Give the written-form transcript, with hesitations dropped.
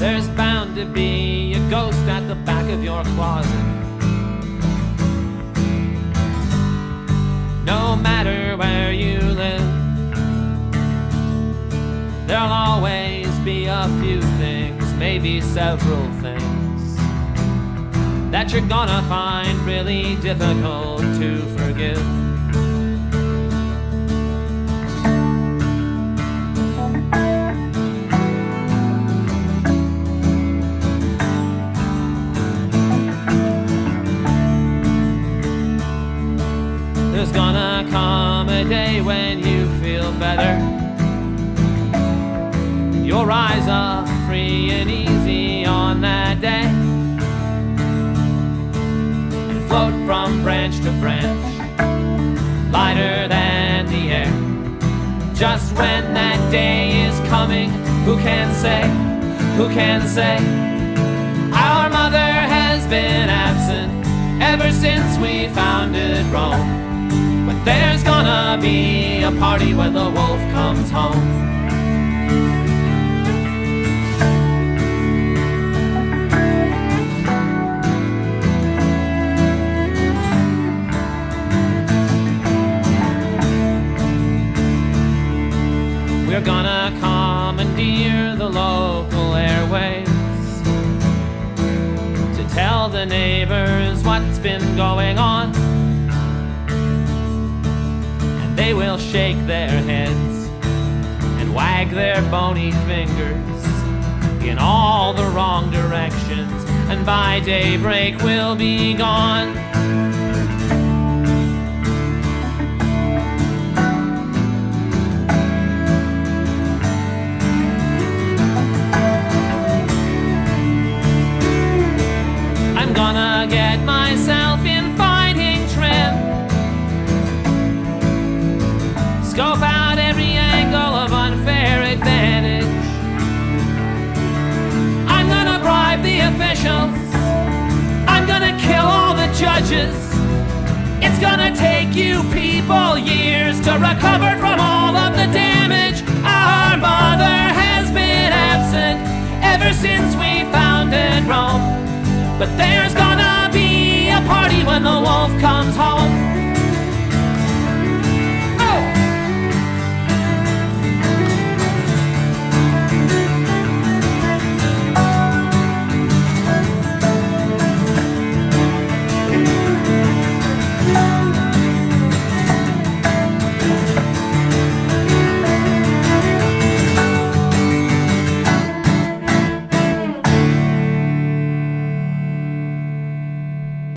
there's bound to be a ghost at the back of your closet. No matter where you live, there'll always be a few things, maybe several things, that you're gonna find really difficult to forgive. There's gonna come a day when you feel better. You'll rise up free and easy on that day, and float from branch to branch, lighter than the air. Just when that day is coming, who can say, who can say? Our mother has been absent ever since we founded Rome. But there's gonna be a party when the wolf comes home. We're gonna commandeer the local airwaves to tell the neighbors what's been going on. They will shake their heads and wag their bony fingers in all the wrong directions, and by daybreak we'll be gone. I'm gonna get myself in fighting trim, scope out every angle of unfair advantage. I'm gonna bribe the officials, I'm gonna kill all the judges. It's gonna take you people years to recover from all of the damage. Our mother has been absent ever since we founded Rome. But there's gonna be a party when the wolf comes home.